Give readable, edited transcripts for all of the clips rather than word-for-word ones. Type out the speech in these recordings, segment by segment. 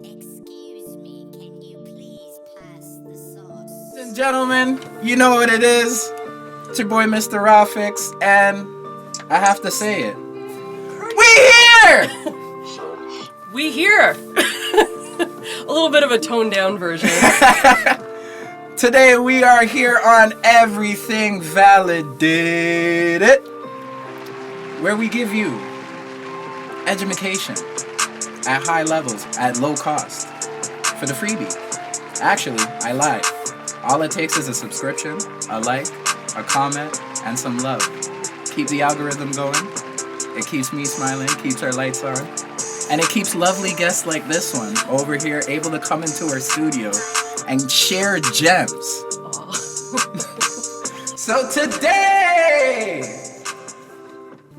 Excuse me, can you please pass the sauce? Ladies and gentlemen, you know what it is. It's your boy Mr.RawFix, and I have to say it. We here! We here! A little bit of a toned down version. Today we are here on Everything Validated, where we give you education at high levels, at low cost, for the freebie. Actually, I lied. All it takes is a subscription, a like, a comment, and some love. Keep the algorithm going. It keeps me smiling, keeps our lights on, and it keeps lovely guests like this one over here able to come into our studio and share gems. So today,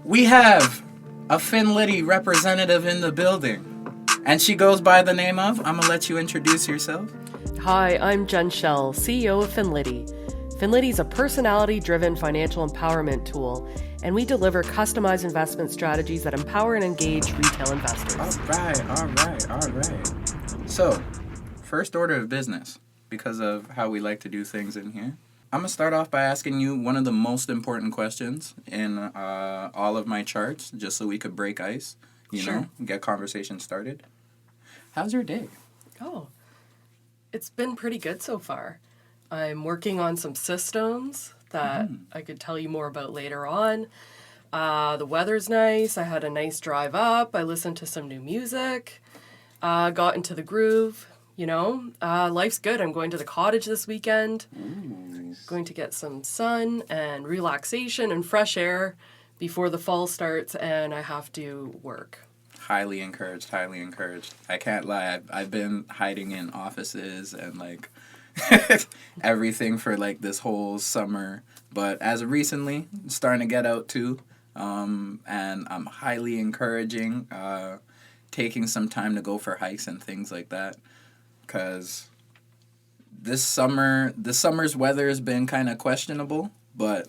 we have a Finliti representative in the building. And she goes by the name of, I'm gonna let you introduce yourself. Hi, I'm Jen Schell, CEO of Finliti. Finliti is a personality-driven financial empowerment tool, and we deliver customized investment strategies that empower and engage retail investors. All right. So, first order of business, because of how we like to do things in here. I'm gonna start off by asking you one of the most important questions in all of my charts, just so we could break ice, Sure. get conversation started. How's your day? Oh, it's been pretty good so far. I'm working on some systems that I could tell you more about later on. The weather's nice. I had a nice drive up. I listened to some new music. Got into the groove. Life's good. I'm going to the cottage this weekend. Going to get some sun and relaxation and fresh air before the fall starts and I have to work. Highly encouraged. I can't lie. I've been hiding in offices and everything for this whole summer. But as of recently, starting to get out too. And I'm highly encouraging taking some time to go for hikes and things like that. Because this summer's weather has been kind of questionable. But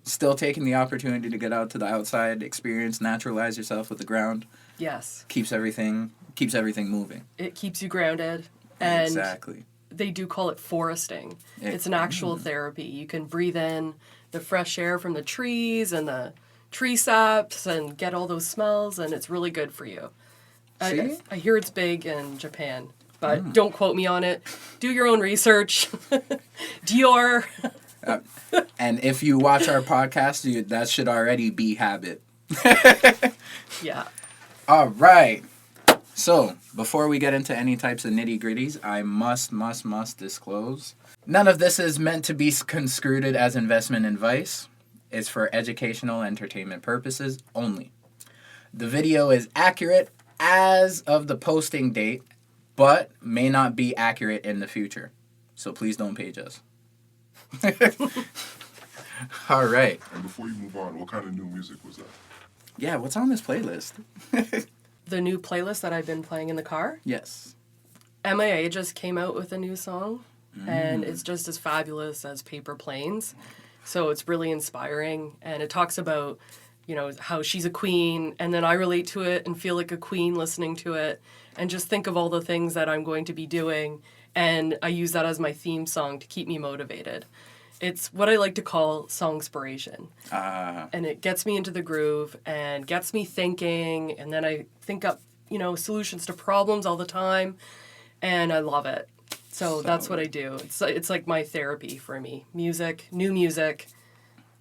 still taking the opportunity to get out to the outside, experience, naturalize yourself with the ground. Yes. Keeps everything moving. It keeps you grounded. And exactly. They do call it foresting. It's an actual therapy. You can breathe in the fresh air from the trees and the tree saps and get all those smells, and it's really good for you. See? I hear it's big in Japan, but don't quote me on it. Do your own research. Dior. And if you watch our podcast, that should already be habit. Yeah. All right. So, before we get into any types of nitty-gritties, I must disclose. None of this is meant to be construed as investment advice. It's for educational entertainment purposes only. The video is accurate as of the posting date, but may not be accurate in the future. So please don't page us. All right. And before you move on, what kind of new music was that? Yeah, what's on this playlist? The new playlist that I've been playing in the car. Yes. MIA just came out with a new song, and it's just as fabulous as Paperplanes. So it's really inspiring, and it talks about, how she's a queen, and then I relate to it and feel like a queen listening to it, and just think of all the things that I'm going to be doing, and I use that as my theme song to keep me motivated. It's what I like to call Songspiration. And it gets me into the groove and gets me thinking, and then I think up, solutions to problems all the time, and I love it. So that's what I do. It's like my therapy for me. Music, new music,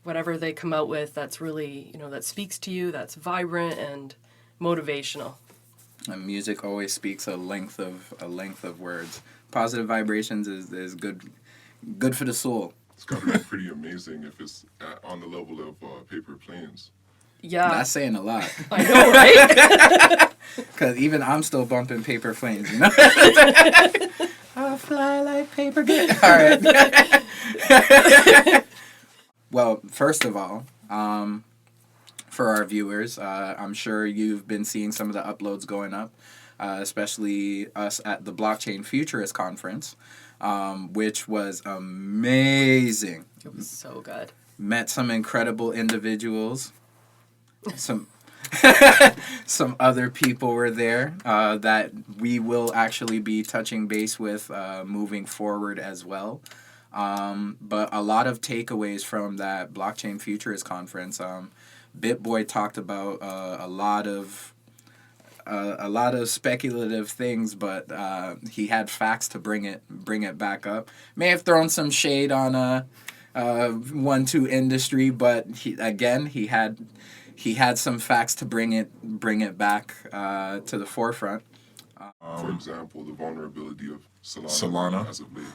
whatever they come out with that's really, that speaks to you, that's vibrant and motivational. And music always speaks a length of words. Positive vibrations is good for the soul. It's got to be pretty amazing if it's on the level of Paper Planes. Yeah. That's saying a lot. I know, right? Because even I'm still bumping Paper Planes, I'll fly like paper. All right. Well, first of all, for our viewers, I'm sure you've been seeing some of the uploads going up, especially us at the Blockchain Futurist Conference. Which was amazing. It was so good. Met some incredible individuals. some other people were there that we will actually be touching base with moving forward as well. But a lot of takeaways from that Blockchain Futurist Conference. BitBoy talked about a lot of speculative things, but he had facts to bring it back up. May have thrown some shade on 1-2 industry, but he had some facts to bring it back to the forefront. For example, the vulnerability of Solana as of late.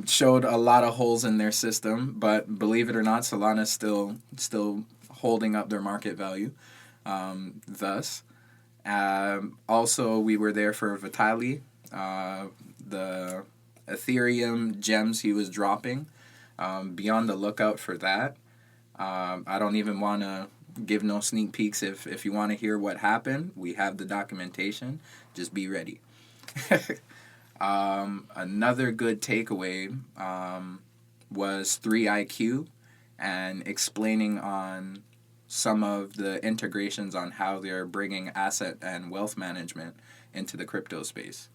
Showed a lot of holes in their system, but believe it or not, Solana's still holding up their market value. Thus, also we were there for Vitalik, the Ethereum gems he was dropping. Be on the lookout for that. I don't even want to give no sneak peeks. If you want to hear what happened, we have the documentation. Just be ready. Another good takeaway was 3IQ and explaining on some of the integrations on how they're bringing asset and wealth management into the crypto space.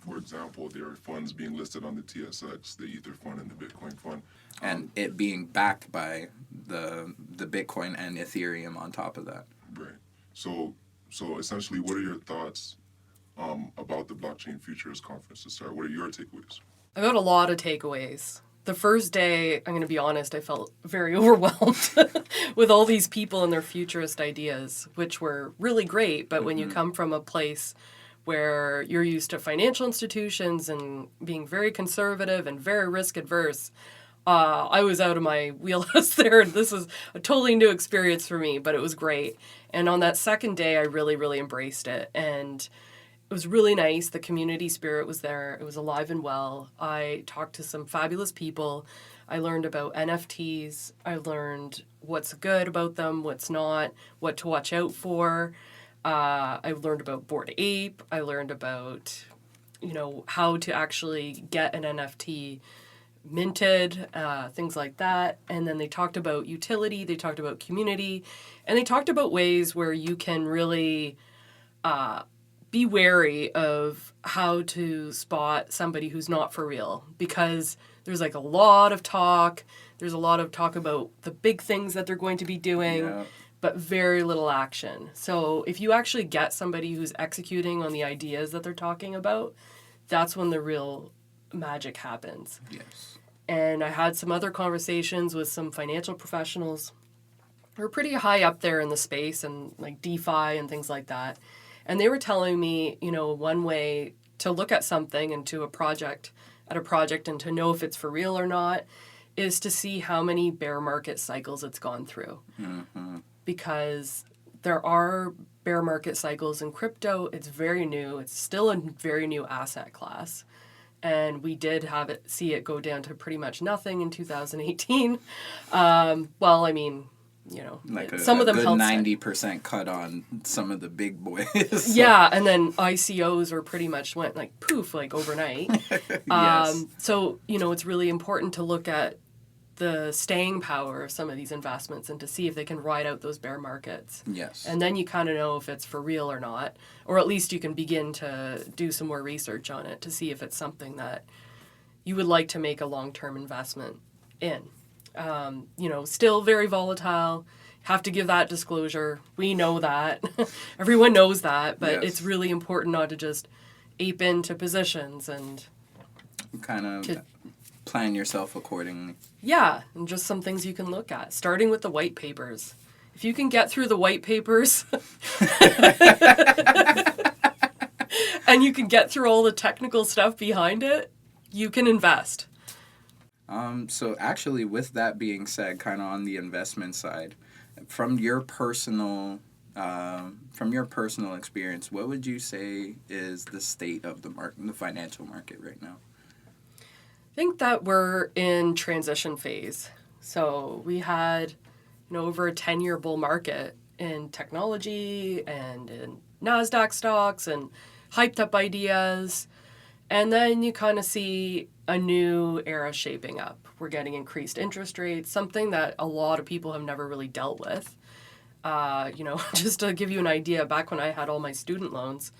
For example, there are funds being listed on the TSX, the Ether Fund and the Bitcoin Fund. And it being backed by the Bitcoin and Ethereum on top of that. Right. So essentially, what are your thoughts about the Blockchain Futurist Conference to start? What are your takeaways? I got a lot of takeaways. The first day, I'm going to be honest, I felt very overwhelmed with all these people and their futurist ideas, which were really great. But when you come from a place where you're used to financial institutions and being very conservative and very risk adverse, I was out of my wheelhouse there. This is a totally new experience for me, but it was great. And on that second day, I really, really embraced it. And it was really nice. The community spirit was there. It was alive and well. I talked to some fabulous people. I learned about NFTs. I learned what's good about them, what's not, what to watch out for. I learned about Bored Ape. I learned about, how to actually get an NFT minted, things like that. And then they talked about utility. They talked about community. And they talked about ways where you can really be wary of how to spot somebody who's not for real, because there's a lot of talk. There's a lot of talk about the big things that they're going to be doing, but very little action. So if you actually get somebody who's executing on the ideas that they're talking about, that's when the real magic happens. Yes. And I had some other conversations with some financial professionals who are pretty high up there in the space and DeFi and things like that. And they were telling me, one way to look at something and to a project and to know if it's for real or not is to see how many bear market cycles it's gone through. Mm-hmm. Because there are bear market cycles in crypto. It's very new. It's still a very new asset class. And we did see it go down to pretty much nothing in 2018. Some of them good held 90% cut on some of the big boys. So. Yeah, and then ICOs were pretty much went poof, overnight. Yes. So, it's really important to look at the staying power of some of these investments and to see if they can ride out those bear markets. Yes. And then you kind of know if it's for real or not, or at least you can begin to do some more research on it to see if it's something that you would like to make a long-term investment in. Still very volatile. Have to give that disclosure. We know that. Everyone knows that, but It's really important not to just ape into positions and kind of plan yourself accordingly. Yeah, and just some things you can look at, starting with the white papers. If you can get through the white papers and you can get through all the technical stuff behind it, you can invest. So actually, with that being said, kind of on the investment side, from your personal experience, what would you say is the state of the market, the financial market right now? I think that we're in transition phase. So we had, over a 10-year bull market in technology and in NASDAQ stocks and hyped up ideas. And then you kind of see a new era shaping up. We're getting increased interest rates, something that a lot of people have never really dealt with. Just to give you an idea, back when I had all my student loans,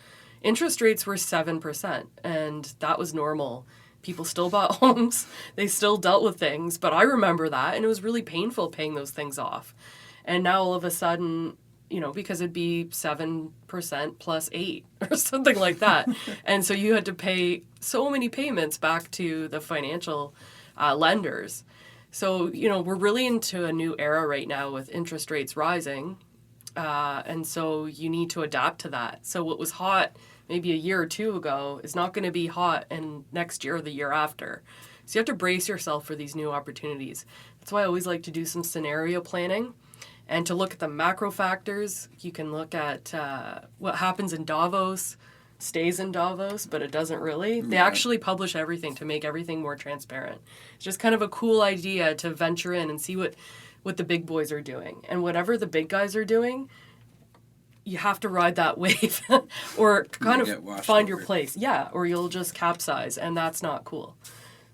interest rates were 7%, and that was normal. People still bought homes, they still dealt with things, but I remember that, and it was really painful paying those things off. And now all of a sudden, because it'd be 7% plus 8 or something like that. And so you had to pay so many payments back to the financial lenders. So, we're really into a new era right now with interest rates rising. And so you need to adapt to that. So what was hot maybe a year or two ago is not going to be hot in next year or the year after. So you have to brace yourself for these new opportunities. That's why I always like to do some scenario planning and to look at the macro factors. You can look at what happens in Davos, stays in Davos, but it doesn't really. They actually publish everything to make everything more transparent. It's just kind of a cool idea to venture in and see what the big boys are doing. And whatever the big guys are doing, you have to ride that wave or kind of find your place. Yeah, or you'll just capsize, and that's not cool.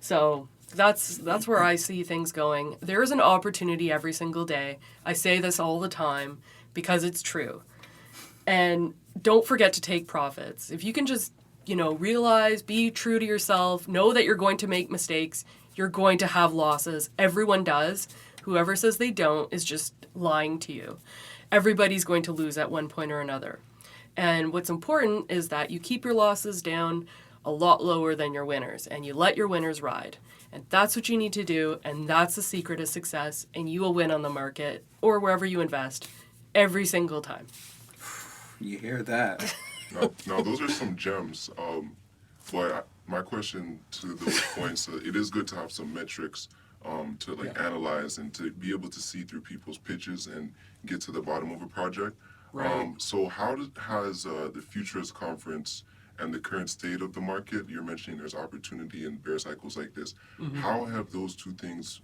So that's where I see things going. There is an opportunity every single day. I say this all the time because it's true. And don't forget to take profits. If you can just, realize, be true to yourself, know that you're going to make mistakes, you're going to have losses. Everyone does. Whoever says they don't is just lying to you. Everybody's going to lose at one point or another. And what's important is that you keep your losses down a lot lower than your winners, and you let your winners ride. And that's what you need to do, and that's the secret of success, and you will win on the market or wherever you invest every single time. You hear that? Now, those are some gems. But my question to those points, it is good to have some metrics to analyze and to be able to see through people's pitches and get to the bottom of a project. Right. So how has the Futurist Conference and the current state of the market, you're mentioning there's opportunity in bear cycles like this, how have those two things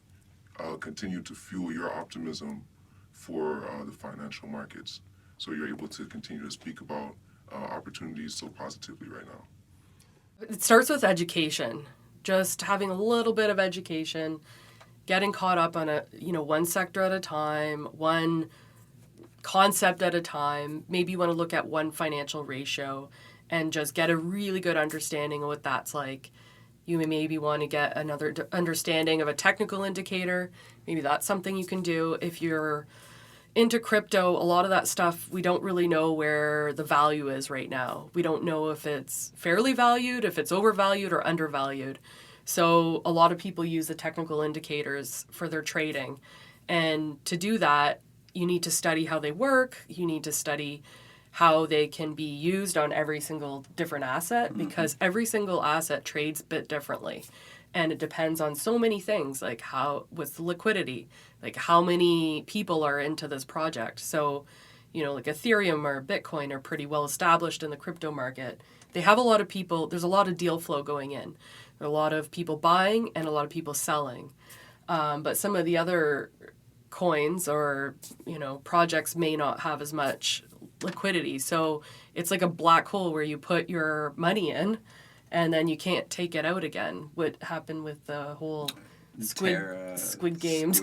continued to fuel your optimism for the financial markets? So you're able to continue to speak about opportunities so positively right now. It starts with education. Just having a little bit of education, getting caught up on one sector at a time, one concept at a time. Maybe you want to look at one financial ratio and just get a really good understanding of what that's like. You maybe want to get another understanding of a technical indicator. Maybe that's something you can do. If you're into crypto, a lot of that stuff, we don't really know where the value is right now. We don't know if it's fairly valued, if it's overvalued or undervalued. So a lot of people use the technical indicators for their trading. And to do that, you need to study how they work. You need to study how they can be used on every single different asset, because every single asset trades a bit differently. And it depends on so many things, like what's the liquidity, like how many people are into this project. So, like Ethereum or Bitcoin are pretty well established in the crypto market. They have a lot of people, there's a lot of deal flow going in. There are a lot of people buying and a lot of people selling. But some of the other coins or, projects may not have as much liquidity. So it's like a black hole where you put your money in and then you can't take it out again. What happened with the whole Squid Games,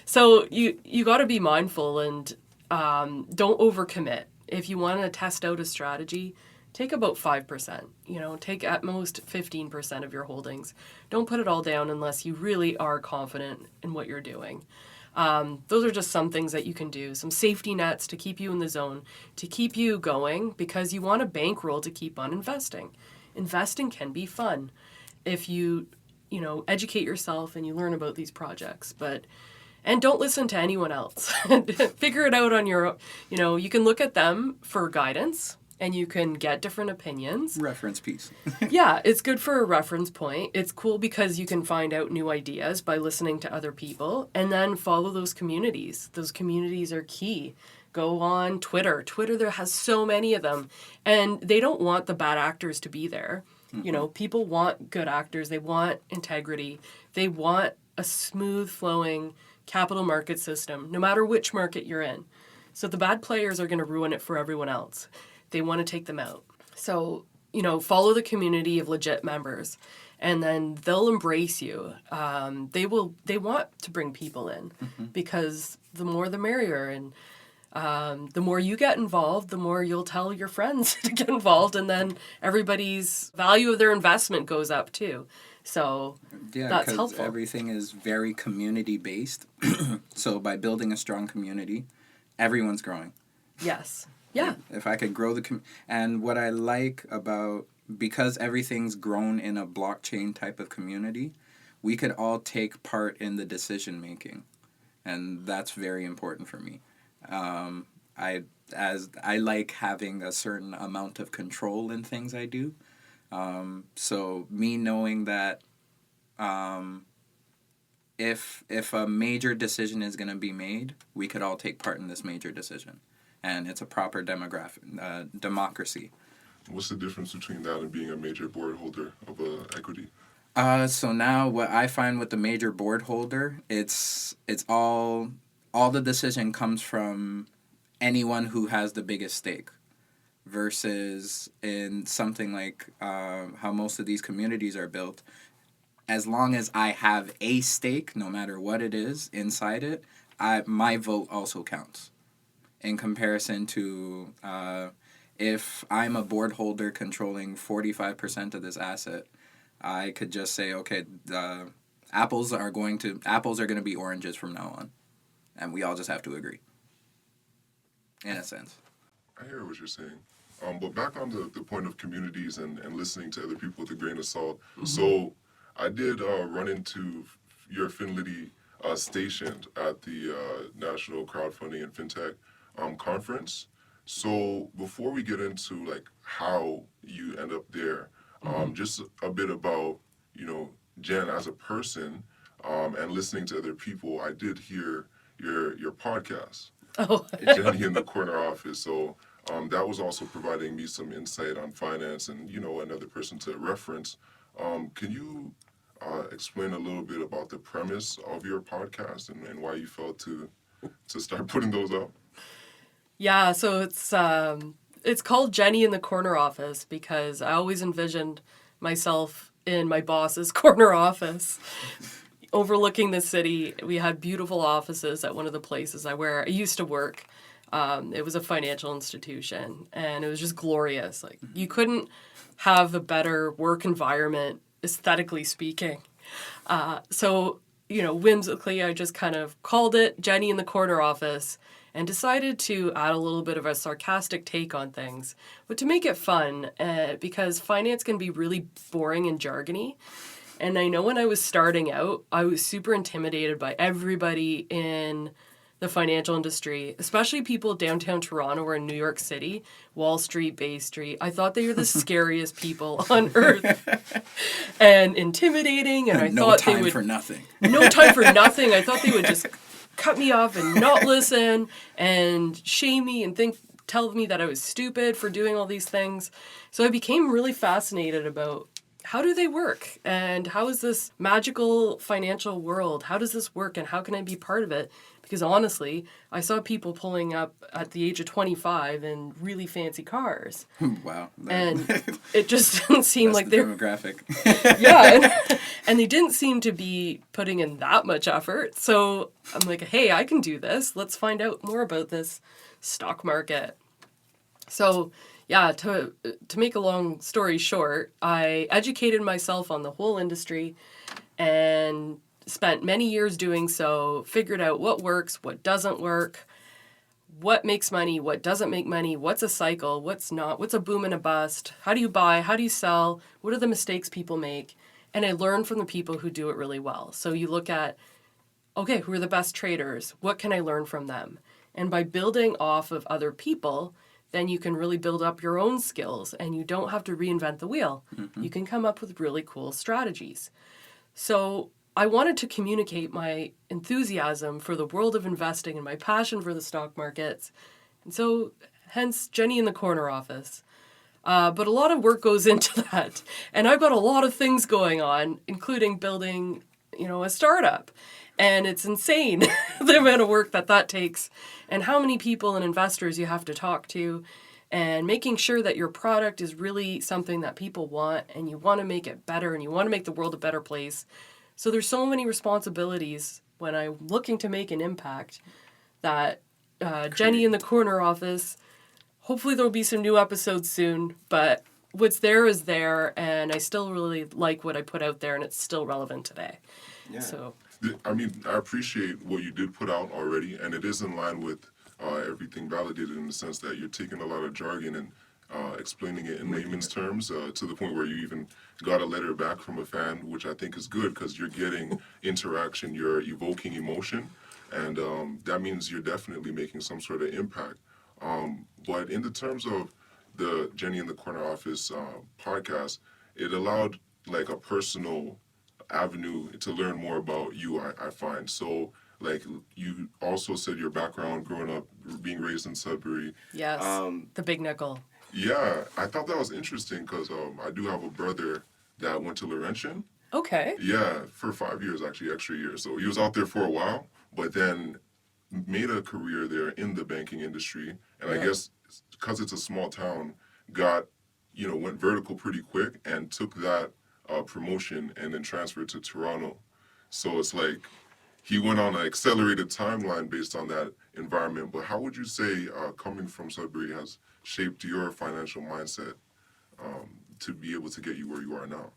So you got to be mindful and don't overcommit. If you want to test out a strategy, take about 5%. Take at most 15% of your holdings. Don't put it all down unless you really are confident in what you're doing. Those are just some things that you can do, some safety nets to keep you in the zone, to keep you going, because you want a bankroll to keep on investing. Investing can be fun if you, educate yourself and you learn about these projects. And don't listen to anyone else. Figure it out on your own. You can look at them for guidance and you can get different opinions. Reference piece. Yeah, it's good for a reference point. It's cool because you can find out new ideas by listening to other people, and then follow those communities. Those communities are key. Go on Twitter. Twitter, there has so many of them, and they don't want the bad actors to be there. People want good actors. They want integrity. They want a smooth flowing capital market system, no matter which market you're in. So the bad players are going to ruin it for everyone else. They want to take them out. So, follow the community of legit members. and then they'll embrace you. They want to bring people in because the more the merrier, and the more you get involved, the more you'll tell your friends to get involved, and then everybody's value of their investment goes up too. So that's helpful. Everything is very community based. So by building a strong community, everyone's growing. Yes. Yeah. If I could grow and what I like about, because everything's grown in a blockchain type of community, we could all take part in the decision making, and that's very important for me. I like having a certain amount of control in things I do. So me knowing that if a major decision is going to be made, we could all take part in this major decision. And it's a proper democracy. What's the difference between that and being a major board holder of equity? So now what I find with the major board holder, it's all the decision comes from anyone who has the biggest stake, versus in something like how most of these communities are built. As long as I have a stake, no matter what it is inside it, my vote also counts. In comparison to if I'm a board holder controlling 45% of this asset, I could just say, okay, apples are going to be oranges from now on, and we all just have to agree. In a sense. I hear what you're saying. But back on the point of communities and listening to other people with a grain of salt. Mm-hmm. So I did run into your Finliti stationed at the National Crowdfunding and FinTech Conference. So before we get into like how you end up there, just a bit about, Jen as a person, and listening to other people. I did hear your podcast. Oh. Jenny in the Corner Office. So that was also providing me some insight on finance and, another person to reference. Can you explain a little bit about the premise of your podcast and why you felt to start putting those up? Yeah, so it's called Jenny in the Corner Office because I always envisioned myself in my boss's corner office overlooking the city. We had beautiful offices at one of the places I used to work. It was a financial institution, and it was just glorious. Like, you couldn't have a better work environment, aesthetically speaking. So, whimsically, I just kind of called it Jenny in the Corner Office and decided to add a little bit of a sarcastic take on things, but to make it fun, because finance can be really boring and jargony. And I know when I was starting out, I was super intimidated by everybody in the financial industry, especially people downtown Toronto or in New York City, Wall Street, Bay Street. I thought they were the scariest people on earth and intimidating. And I thought they would... No time for nothing. No time for nothing. I thought they would just cut me off and not listen and shame me and tell me that I was stupid for doing all these things. So I became really fascinated about how do they work and how is this magical financial world? How does this work and how can I be part of it? Because honestly, I saw people pulling up at the age of 25 in really fancy cars. Wow. And it just didn't seem like they're... demographic. Yeah. And they didn't seem to be putting in that much effort. So I'm like, hey, I can do this. Let's find out more about this stock market. So yeah, to make a long story short, I educated myself on the whole industry and spent many years doing so, figured out what works, what doesn't work, what makes money, what doesn't make money, what's a cycle, what's not, what's a boom and a bust, how do you buy, how do you sell, what are the mistakes people make, and I learned from the people who do it really well. So you look at, okay, who are the best traders? What can I learn from them? And by building off of other people, then you can really build up your own skills and you don't have to reinvent the wheel. Mm-hmm. You can come up with really cool strategies. So I wanted to communicate my enthusiasm for the world of investing and my passion for the stock markets. And so hence Jenny in the Corner Office. But a lot of work goes into that. And I've got a lot of things going on, including building, a startup. And it's insane the amount of work that takes and how many people and investors you have to talk to and making sure that your product is really something that people want and you want to make it better and you want to make the world a better place. So there's so many responsibilities when I'm looking to make an impact that Jenny in the corner office, hopefully there'll be some new episodes soon, but what's there is there, and I still really like what I put out there, and it's still relevant today. Yeah. So I mean, I appreciate what you did put out already, and it is in line with everything validated in the sense that you're taking a lot of jargon and explaining it in layman's terms to the point where you even got a letter back from a fan, which I think is good because you're getting interaction, you're evoking emotion, and that means you're definitely making some sort of impact. But in the terms of the Jenny in the Corner Office podcast, it allowed like a personal avenue to learn more about you, I find. So, like, you also said your background growing up, being raised in Sudbury. yes, the Big Nickel. Yeah, I thought that was interesting because I do have a brother that went to Laurentian. Okay. Yeah, for 5 years, actually, extra years. So he was out there for a while, but then made a career there in the banking industry. And I guess because it's a small town, went vertical pretty quick and took that promotion and then transferred to Toronto. So it's like he went on an accelerated timeline based on that environment. But how would you say coming from Sudbury has shaped your financial mindset to be able to get you where you are now?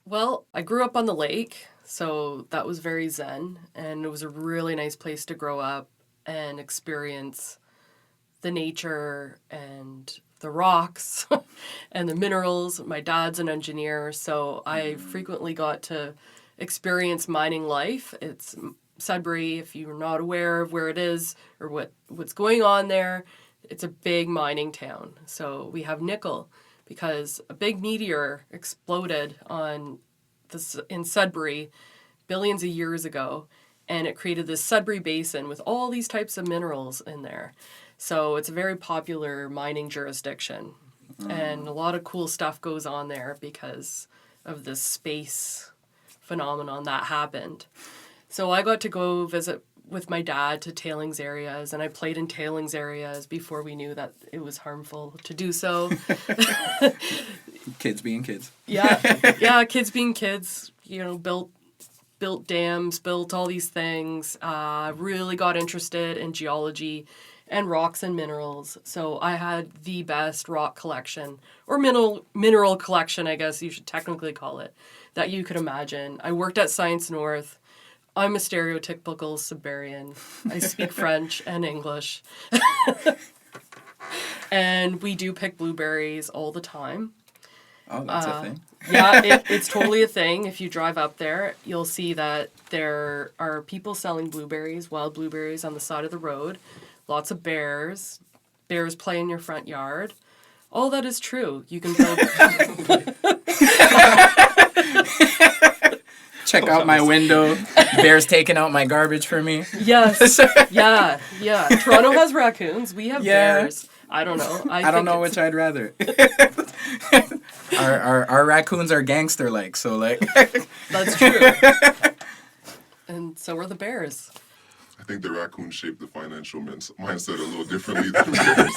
Well, I grew up on the lake, so that was very zen, and it was a really nice place to grow up and experience the nature and the rocks and the minerals. My dad's an engineer, so I frequently got to experience mining life. It's Sudbury, if you're not aware of where it is or what's going on there, it's a big mining town. So we have nickel because a big meteor exploded in Sudbury billions of years ago, and it created this Sudbury Basin with all these types of minerals in there. So it's a very popular mining jurisdiction, and a lot of cool stuff goes on there because of this space phenomenon that happened. So I got to go visit with my dad to tailings areas, and I played in tailings areas before we knew that it was harmful to do so. Kids being kids. Yeah, kids being kids, built dams, built all these things, really got interested in geology and rocks and minerals. So I had the best rock collection, or mineral collection, I guess you should technically call it, that you could imagine. I worked at Science North. I'm a stereotypical Siberian. I speak French and English. And we do pick blueberries all the time. Oh, that's a thing? Yeah, it's totally a thing. If you drive up there, you'll see that there are people selling blueberries, wild blueberries on the side of the road. Lots of bears. Bears play in your front yard. All that is true. You can build... Check out my window. Bears taking out my garbage for me. Yes. Yeah. Toronto has raccoons. We have bears. I don't know. I don't know which I'd rather. Our raccoons are gangster-like, so like... That's true. And so are the bears. I think the raccoon shaped the financial mindset a little differently than bears.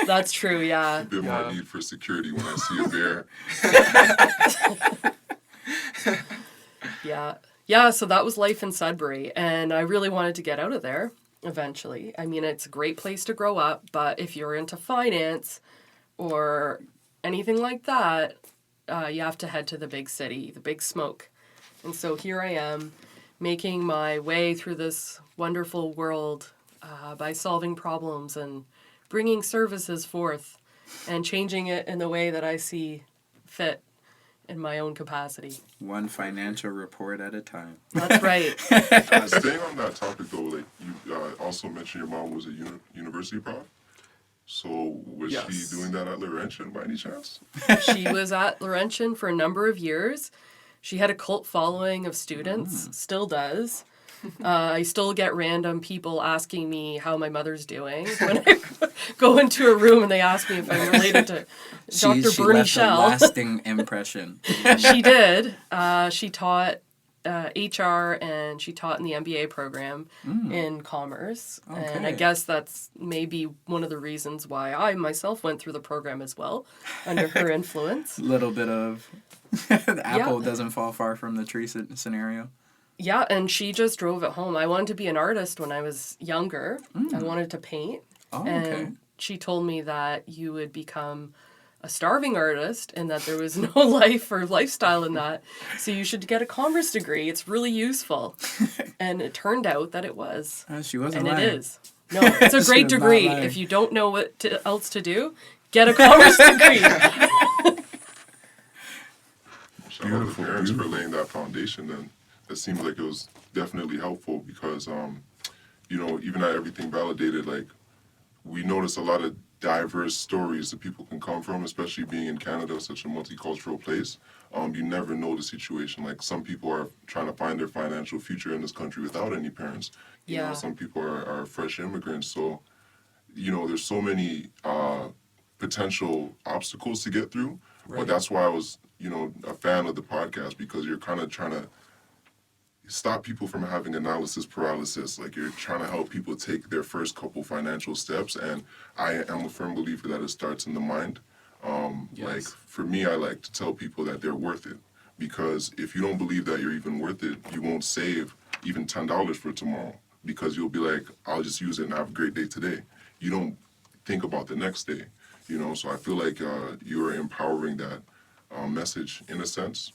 That's true, yeah. A bit more need for security when I see a bear. Yeah, so that was life in Sudbury, and I really wanted to get out of there eventually. I mean, it's a great place to grow up, but if you're into finance or anything like that, you have to head to the big city, the big smoke. And so here I am, making my way through this wonderful world by solving problems and bringing services forth and changing it in the way that I see fit in my own capacity. One financial report at a time. That's right. Staying on that topic, though, like you also mentioned your mom was a university prof. So was she doing that at Laurentian by any chance? She was at Laurentian for a number of years. She had a cult following of students, still does. I still get random people asking me how my mother's doing when I go into a room and they ask me if I'm related to Dr. She Bernie left Schell. a lasting impression. She did. She taught HR, and she taught in the MBA program in commerce. And I Okay. guess that's maybe one of the reasons why I myself went through the program as well, under her influence. Little bit of the apple doesn't fall far from the tree scenario. Yeah, and she just drove it home. I wanted to be an artist when I was younger. I wanted to paint. Oh, and okay. she told me that you would become a starving artist and that there was no life or lifestyle in that. So you should get a commerce degree. It's really useful. And it turned out that it was. She wasn't And lying. it is. No, it's a She great was not degree. lying. If you don't know what else to do, get a commerce degree. Shout out to the parents for laying that foundation. And it seems like it was definitely helpful because, you know, even at Everything Validated, like, we notice a lot of diverse stories that people can come from, especially being in Canada, such a multicultural place. You never know the situation. Like, some people are trying to find their financial future in this country without any parents. You know, some people are fresh immigrants. So, you know, there's so many potential obstacles to get through. Right. But that's why I was, you know, a fan of the podcast, because you're kind of trying to stop people from having analysis paralysis. Like, you're trying to help people take their first couple financial steps, and I am a firm believer that it starts in the mind. Like, for me, I like to tell people that they're worth it, because if you don't believe that you're even worth it, you won't save even $10 for tomorrow, because you'll be like, I'll just use it and have a great day today. You don't think about the next day, you know. So I feel like you're empowering that message in a sense.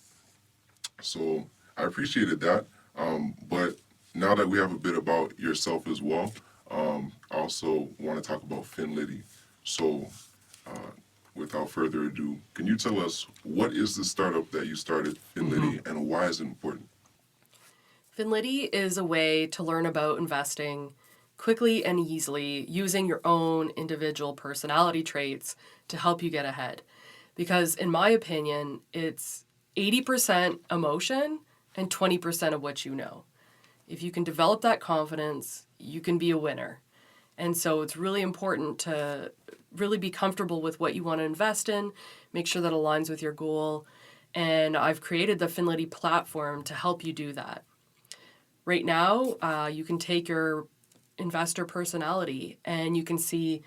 So I appreciated that. But now that we have a bit about yourself as well, I also want to talk about Finliti. So without further ado, can you tell us, what is the startup that you started, Finliti, and why is it important? Finliti is a way to learn about investing quickly and easily using your own individual personality traits to help you get ahead. Because in my opinion, it's 80% emotion and 20% of what you know. If you can develop that confidence, you can be a winner. And so it's really important to really be comfortable with what you want to invest in, make sure that aligns with your goal. And I've created the Finliti platform to help you do that. Right now, you can take your investor personality and you can see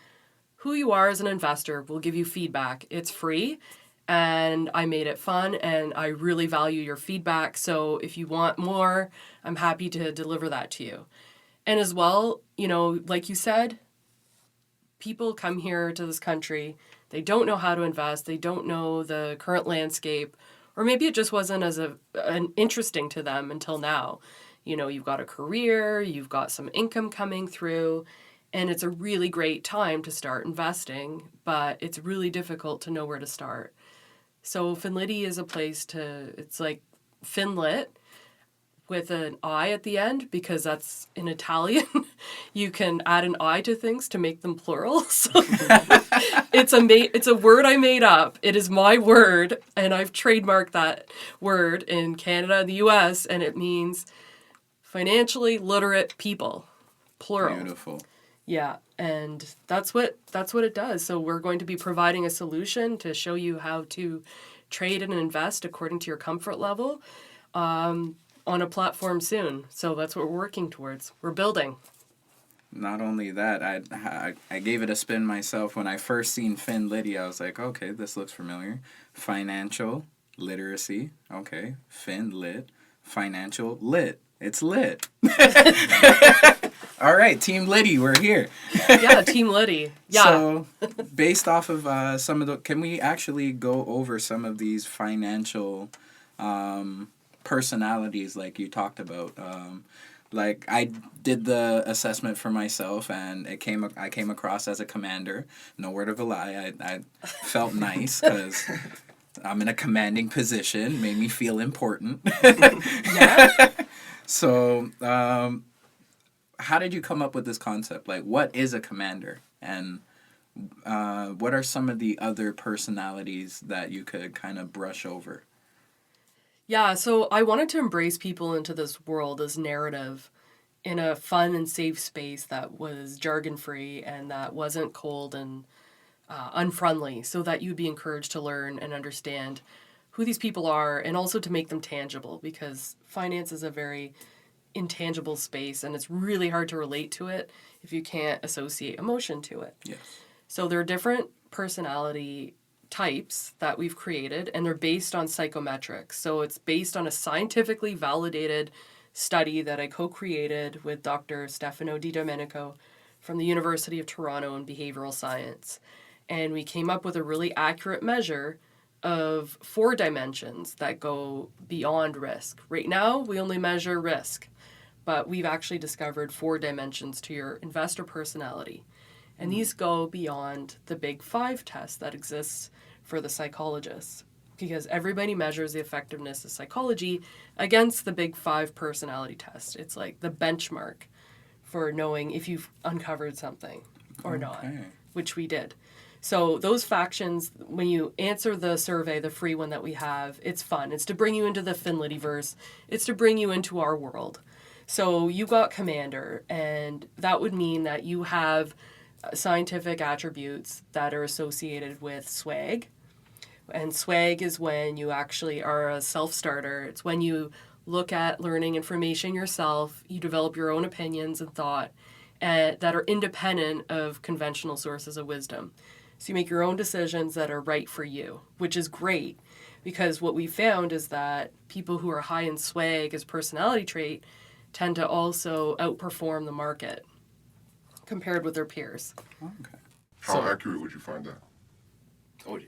who you are as an investor. We'll give you feedback. It's free. And I made it fun, and I really value your feedback. So if you want more, I'm happy to deliver that to you. And as well, you know, like you said, people come here to this country, they don't know how to invest, they don't know the current landscape, or maybe it just wasn't as interesting to them until now. You know, you've got a career, you've got some income coming through, and it's a really great time to start investing, but it's really difficult to know where to start. So Finliti is a place it's like Finlit with an I at the end, because that's in Italian. You can add an I to things to make them plural. So it's a word I made up. It is my word, and I've trademarked that word in Canada and the US, and it means financially literate people, plural. Beautiful. Yeah, and that's what it does. So we're going to be providing a solution to show you how to trade and invest according to your comfort level on a platform soon. So that's what we're working towards. We're building. Not only that, I gave it a spin myself. When I first seen Finliti, I was like, okay, this looks familiar. Financial literacy. Okay, Finlit. Financial lit. It's lit. All right, Team Liddy, we're here. Yeah, Team Liddy. Yeah. So, based off of some of the, can we actually go over some of these financial personalities like you talked about? Like, I did the assessment for myself, and I came across as a commander. No word of a lie. I felt nice because I'm in a commanding position. Made me feel important. Yeah. So, how did you come up with this concept? Like, what is a commander? And what are some of the other personalities that you could kind of brush over? Yeah, so I wanted to embrace people into this world, this narrative, in a fun and safe space that was jargon-free and that wasn't cold and unfriendly, so that you'd be encouraged to learn and understand who these people are, and also to make them tangible, because finance is a very intangible space and it's really hard to relate to it if you can't associate emotion to it. Yes. So there are different personality types that we've created, and they're based on psychometrics. So it's based on a scientifically validated study that I co-created with Dr. Stefano Di Domenico from the University of Toronto in behavioral science. And we came up with a really accurate measure of 4 dimensions that go beyond risk. Right now, we only measure risk, but we've actually discovered 4 dimensions to your investor personality. And these go beyond the big 5 test that exists for the psychologists, because everybody measures the effectiveness of psychology against the big 5 personality test. It's like the benchmark for knowing if you've uncovered something or not, which we did. So those factions, when you answer the survey, the free one that we have, it's fun. It's to bring you into the Finliti-verse. It's to bring you into our world. So you got commander, and that would mean that you have scientific attributes that are associated with swag. And swag is when you actually are a self-starter. It's when you look at learning information yourself, you develop your own opinions and thought that are independent of conventional sources of wisdom. So you make your own decisions that are right for you, which is great, because what we found is that people who are high in swag as personality trait tend to also outperform the market compared with their peers. Okay. How accurate would you find that? Oh, yeah.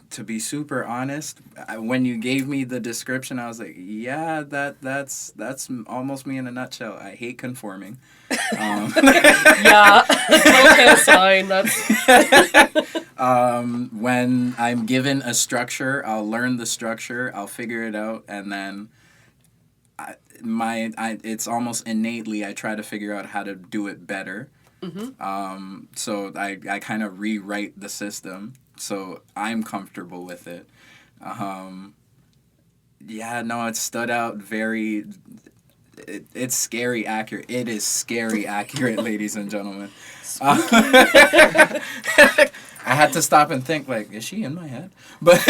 To be super honest, when you gave me the description, I was like, yeah, that's almost me in a nutshell. I hate conforming. Yeah, okay, sign. That's When I'm given a structure, I'll learn the structure, I'll figure it out, and then it's almost innately I try to figure out how to do it better. Mm-hmm. So I kind of rewrite the system so I'm comfortable with it. Yeah, no, it stood out very. It's scary accurate. It is scary accurate, ladies and gentlemen. I had to stop and think, like, is she in my head? But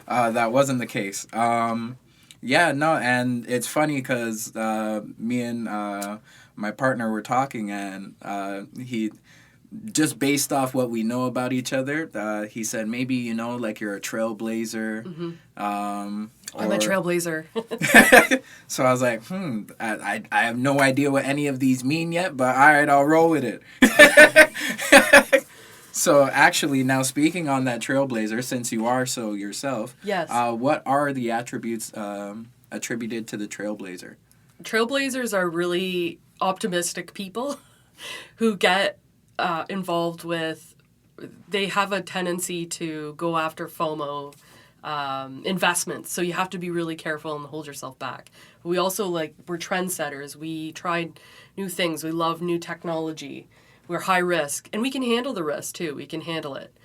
that wasn't the case. Yeah, no, and it's funny because me and my partner were talking, and he, just based off what we know about each other, he said, maybe, like you're a trailblazer. Mm-hmm. I'm a trailblazer. So I was like, I have no idea what any of these mean yet, but all right, I'll roll with it. So actually, now speaking on that trailblazer, since you are so yourself, yes. What are the attributes attributed to the trailblazer? Trailblazers are really optimistic people who get involved with, they have a tendency to go after F.O.M.O. Investments. So you have to be really careful and hold yourself back. We also, we're trendsetters. We try new things. We love new technology. We're high risk. And we can handle the risk, too. We can handle it.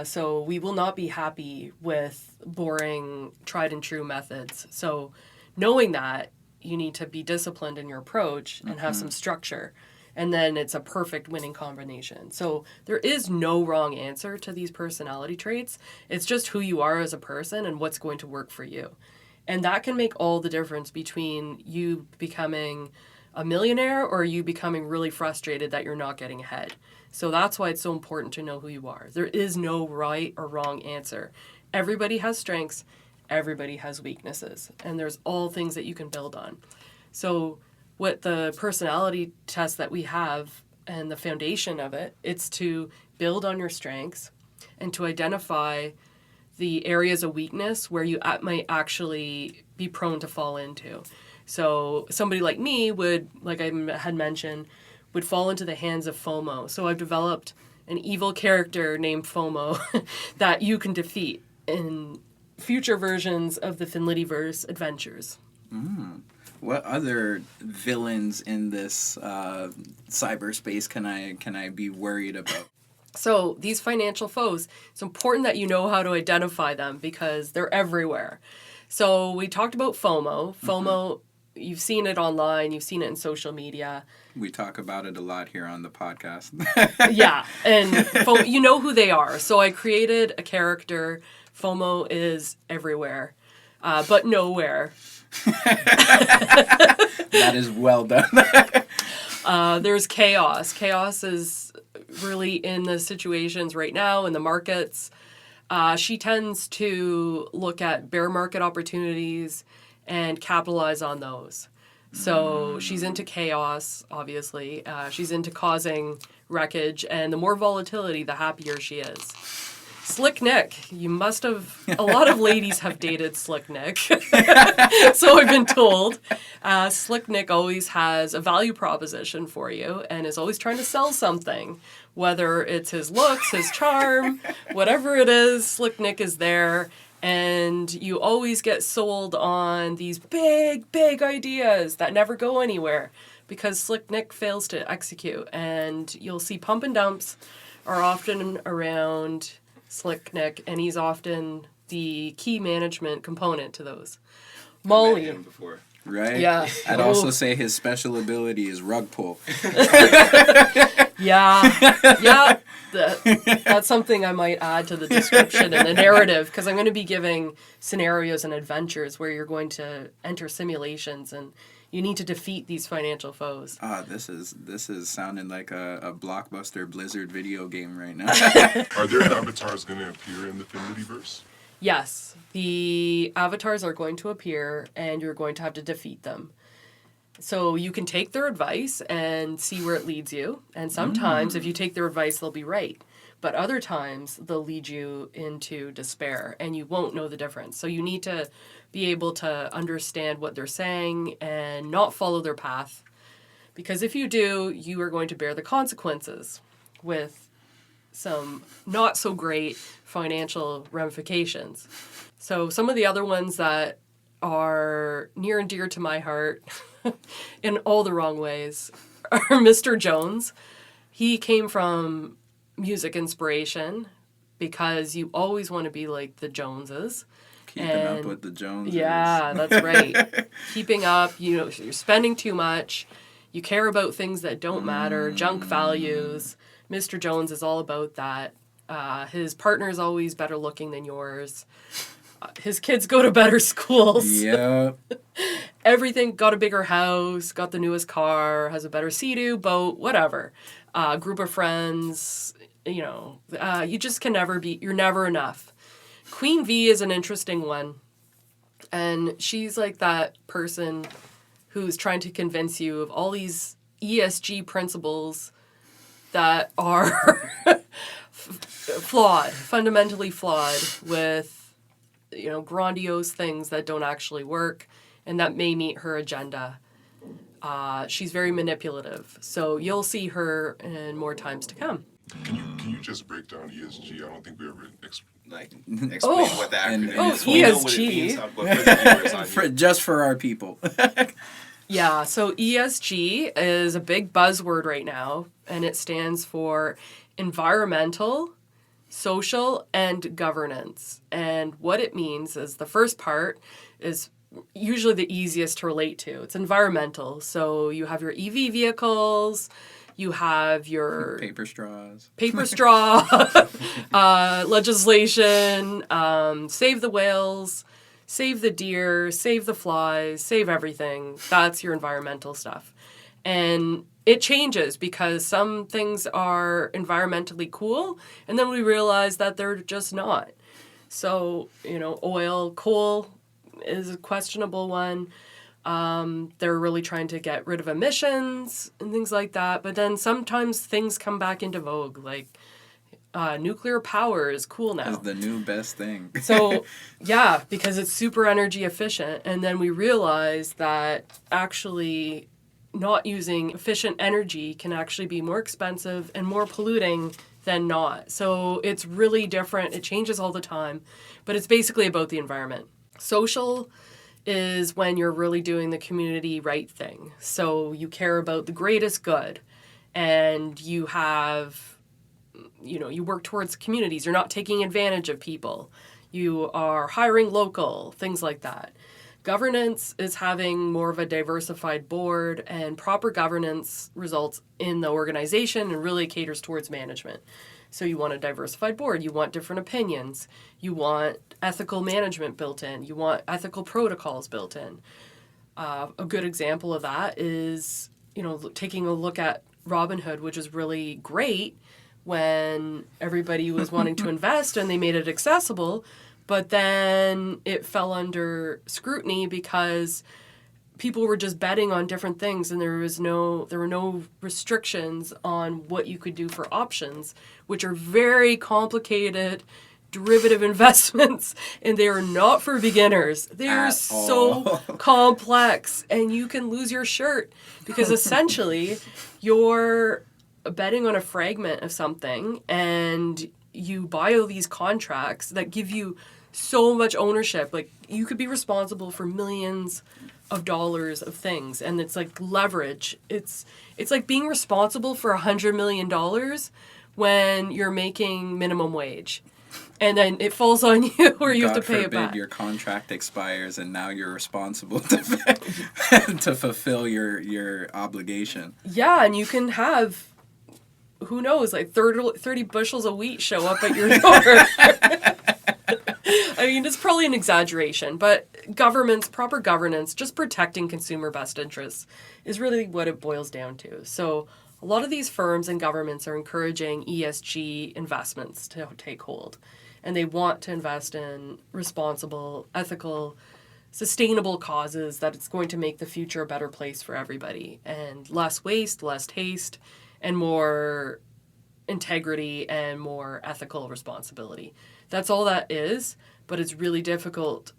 So we will not be happy with boring, tried and true methods. So knowing that, you need to be disciplined in your approach and have some structure. And then it's a perfect winning combination. So there is no wrong answer to these personality traits. It's just who you are as a person and what's going to work for you. And that can make all the difference between you becoming a millionaire or you becoming really frustrated that you're not getting ahead. So that's why it's so important to know who you are. There is no right or wrong answer. Everybody has strengths. Everybody has weaknesses. And there's all things that you can build on. So what the personality test that we have and the foundation of it, it's to build on your strengths and to identify the areas of weakness where you might actually be prone to fall into. So somebody like me would, like I had mentioned, would fall into the hands of F.O.M.O. So I've developed an evil character named F.O.M.O. that you can defeat in future versions of the Finliti-verse adventures. What other villains in this cyberspace can I be worried about? So these financial foes, it's important that you know how to identify them because they're everywhere. So we talked about F.O.M.O. F.O.M.O you've seen it online, you've seen it in social media. We talk about it a lot here on the podcast. Yeah, and you know who they are. So I created a character. FOMO is everywhere, but nowhere. That is well done. There's chaos. Chaos is really in the situations right now in the markets. She tends to look at bear market opportunities and capitalize on those. So she's into chaos, obviously. She's into causing wreckage, and the more volatility, the happier she is. Slick Nick, a lot of ladies have dated Slick Nick. So I've been told. Slick Nick always has a value proposition for you and is always trying to sell something. Whether it's his looks, his charm, whatever it is, Slick Nick is there. And you always get sold on these big, big ideas that never go anywhere because Slick Nick fails to execute. And you'll see pump and dumps are often around Slick Nick, and he's often the key management component to those. Molly. I've met him before. Right? Yeah. I'd also say his special ability is rug pull. Yeah. That's something I might add to the description and the narrative, because I'm going to be giving scenarios and adventures where you're going to enter simulations and you need to defeat these financial foes. This is sounding like a blockbuster Blizzard video game right now. Are there avatars going to appear in the Finliti-verse? Yes, the avatars are going to appear and you're going to have to defeat them. So you can take their advice and see where it leads you. And sometimes if you take their advice, they'll be right. But other times they'll lead you into despair and you won't know the difference. So you need to be able to understand what they're saying and not follow their path. Because if you do, you are going to bear the consequences with some not so great financial ramifications. So some of the other ones that are near and dear to my heart in all the wrong ways are Mr. Jones. He came from music inspiration because you always want to be like the Joneses. Keeping up with the Joneses. Yeah, that's right. Keeping up, you're spending too much. You care about things that don't matter, junk values. Mr. Jones is all about that. His partner is always better looking than yours. His kids go to better schools. Yep. Everything, got a bigger house, got the newest car, has a better Sea-Doo, boat, whatever. Group of friends, you just can never you're never enough. Queen V is an interesting one. And she's like that person who's trying to convince you of all these E.S.G. principles that are fundamentally flawed with, grandiose things that don't actually work and that may meet her agenda. She's very manipulative. So you'll see her in more times to come. Can you just break down E.S.G.? I don't think we ever Explain Oh. what the acronym And- is. We know what it E.S.G. means, but for the viewers on here. Just for our people. Yeah, so E.S.G. is a big buzzword right now, and it stands for environmental, social, and governance. And what it means is the first part is usually the easiest to relate to. It's environmental. So you have your EV vehicles, you have your Paper straws. paper straw legislation, save the whales, save the deer, save the flies, save everything. That's your environmental stuff. And it changes because some things are environmentally cool, and then we realize that they're just not. So, oil, coal is a questionable one. They're really trying to get rid of emissions and things like that. But then sometimes things come back into vogue, like nuclear power is cool now. Is the new best thing. So, yeah, because it's super energy efficient. And then we realize that actually not using efficient energy can actually be more expensive and more polluting than not. So it's really different. It changes all the time. But it's basically about the environment. Social is when you're really doing the community right thing. So you care about the greatest good. And you have, you work towards communities. You're not taking advantage of people. You are hiring local, things like that. Governance is having more of a diversified board, and proper governance results in the organization and really caters towards management. So you want a diversified board, you want different opinions, you want ethical management built in, you want ethical protocols built in. A good example of that is, taking a look at Robinhood, which is really great when everybody was wanting to invest and they made it accessible, but then it fell under scrutiny because people were just betting on different things, and there were no restrictions on what you could do for options, which are very complicated derivative investments, and they are not for beginners. They are so complex, and you can lose your shirt because essentially you're betting on a fragment of something, and you buy all these contracts that give you so much ownership. Like, you could be responsible for millions of dollars of things, and it's like leverage. It's like being responsible for $100 million when you're making minimum wage, and then it falls on you or you have to pay it back. Your contract expires and now you're responsible to fulfill your obligation. Yeah, and you can have, who knows, like 30 bushels of wheat show up at your door. I mean, it's probably an exaggeration, but proper governance, just protecting consumer best interests is really what it boils down to. So a lot of these firms and governments are encouraging E.S.G. investments to take hold. And they want to invest in responsible, ethical, sustainable causes that it's going to make the future a better place for everybody. And less waste, less haste, and more integrity and more ethical responsibility. That's all that is, but it's really difficult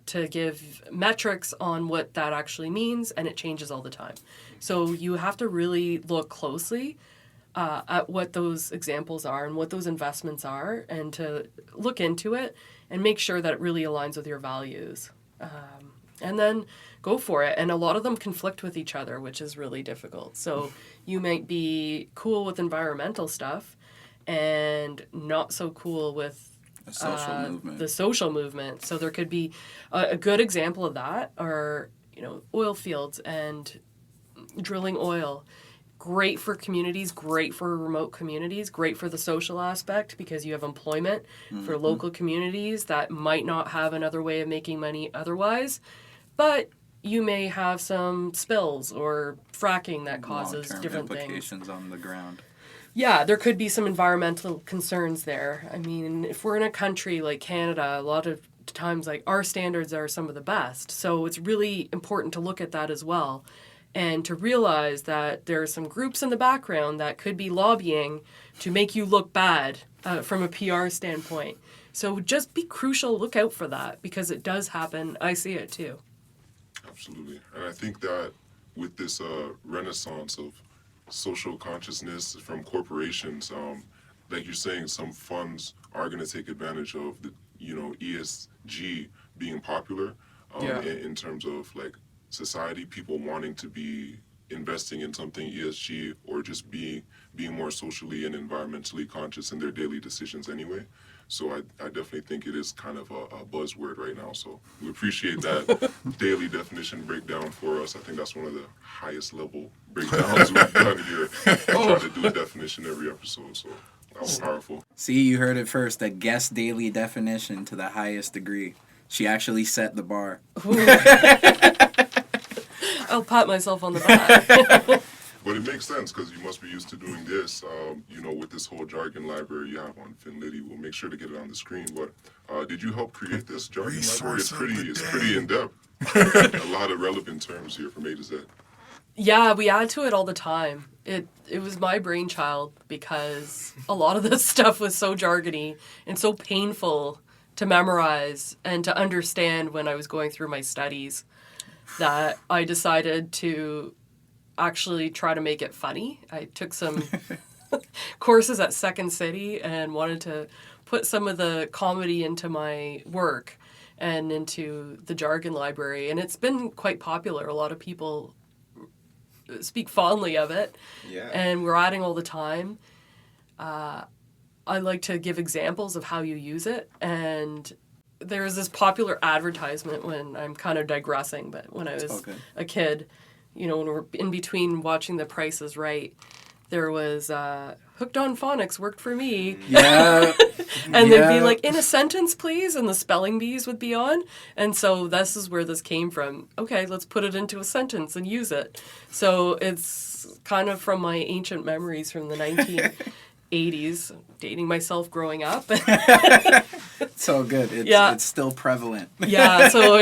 to give metrics on what that actually means, and it changes all the time. So you have to really look closely at what those examples are and what those investments are, and to look into it and make sure that it really aligns with your values. And then go for it. And a lot of them conflict with each other, which is really difficult. So you might be cool with environmental stuff and not so cool with the social movement. So there could be a good example of that are, oil fields and drilling oil. Great for communities, great for remote communities, great for the social aspect because you have employment for local communities that might not have another way of making money otherwise. But you may have some spills or fracking that causes long-term different implications things. on the ground. Yeah, there could be some environmental concerns there. I mean, if we're in a country like Canada, a lot of times like our standards are some of the best. So it's really important to look at that as well. And to realize that there are some groups in the background that could be lobbying to make you look bad from a PR standpoint. So just be crucial, look out for that, because it does happen. I see it too. Absolutely. And I think that with this renaissance of social consciousness from corporations, like you're saying, some funds are going to take advantage of the, E.S.G. being popular in terms of like society, people wanting to be investing in something ESG or just being more socially and environmentally conscious in their daily decisions anyway. So I definitely think it is kind of a buzzword right now. So we appreciate that daily definition breakdown for us. I think that's one of the highest level breakdowns we've done here. I try to do a definition every episode, so that was powerful. See, you heard it first, the guest daily definition to the highest degree. She actually set the bar. I'll pat myself on the back. But it makes sense because you must be used to doing this, with this whole jargon library you have on Finliti. We'll make sure to get it on the screen. But did you help create this jargon library? It's pretty in-depth. A lot of relevant terms here from A to Z. Yeah, we add to it all the time. It was my brainchild because a lot of this stuff was so jargony and so painful to memorize and to understand when I was going through my studies that I decided to actually try to make it funny. I took some courses at Second City and wanted to put some of the comedy into my work and into the jargon library. And it's been quite popular. A lot of people speak fondly of it. Yeah. And we're adding all the time. I like to give examples of how you use it. And there was this popular advertisement when I'm kind of digressing, but when I was a kid, when we're in between watching The Price is Right, there was Hooked on Phonics worked for me. Yeah. And they'd be like, in a sentence, please, and the spelling bees would be on. And so this is where this came from. Okay, let's put it into a sentence and use it. So it's kind of from my ancient memories from the 1980s, dating myself growing up. It's so good. It's still prevalent. Yeah, so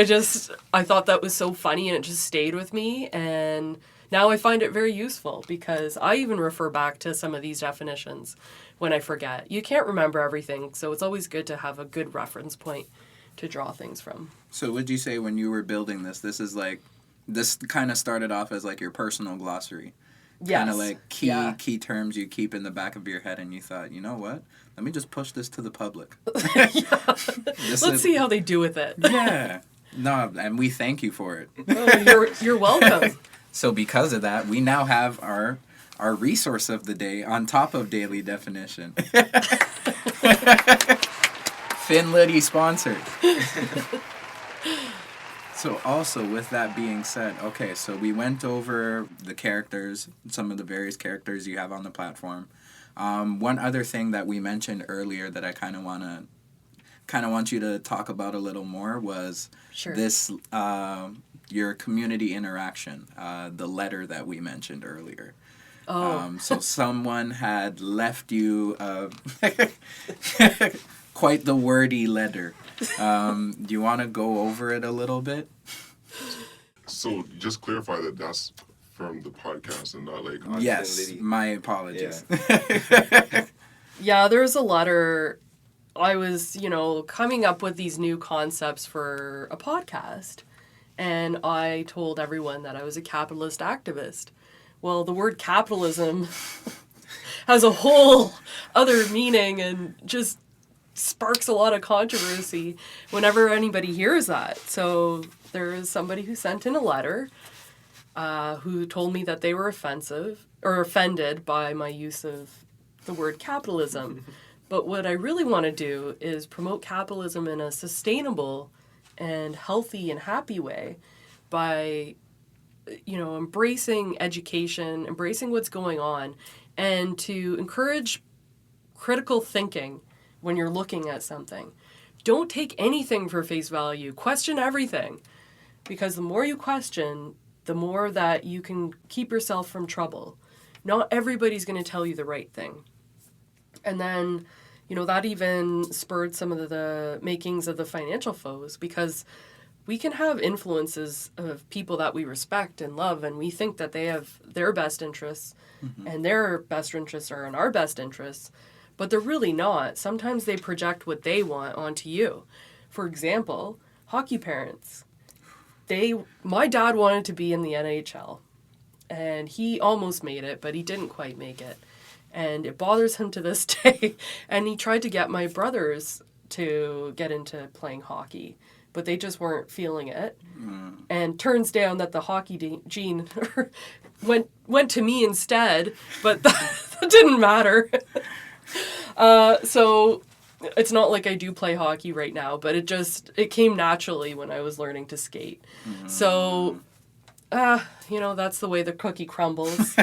I thought that was so funny, and it just stayed with me. And now I find it very useful because I even refer back to some of these definitions when I forget. You can't remember everything, so it's always good to have a good reference point to draw things from. So would you say when you were building this kind of started off as like your personal glossary? Yes. Kind of like key terms you keep in the back of your head, and you thought, you know what? Let me just push this to the public. Let's see how they do with it. Yeah. No, and we thank you for it. Oh, you're welcome. So because of that, we now have our resource of the day on top of daily definition. Finliti sponsored. So also with that being said, okay, so we went over the characters, some of the various characters you have on the platform. One other thing that we mentioned earlier that I kind of want you to talk about a little more was this your community interaction, the letter that we mentioned earlier. So someone had left you quite the wordy letter. Do you want to go over it a little bit? So just clarify that that's from the podcast and not like... Yes, my apologies. Yeah, there's a letter. I was, coming up with these new concepts for a podcast. And I told everyone that I was a capitalist activist. Well, the word capitalism has a whole other meaning and just sparks a lot of controversy whenever anybody hears that. So there is somebody who sent in a letter who told me that they were offended by my use of the word capitalism. But what I really want to do is promote capitalism in a sustainable and healthy and happy way by, embracing education, embracing what's going on, and to encourage critical thinking when you're looking at something. Don't take anything for face value. Question everything. Because the more you question, the more that you can keep yourself from trouble. Not everybody's going to tell you the right thing. And then, that even spurred some of the makings of the financial foes, because we can have influences of people that we respect and love, and we think that they have their best interests, and their best interests are in our best interests, but they're really not. Sometimes they project what they want onto you. For example, hockey parents. My dad wanted to be in the NHL, and he almost made it, but he didn't quite make it. And it bothers him to this day. And he tried to get my brothers to get into playing hockey, but they just weren't feeling it. And turns down that the hockey gene went to me instead, but that didn't matter. So it's not like I do play hockey right now, but it came naturally when I was learning to skate. So, that's the way the cookie crumbles.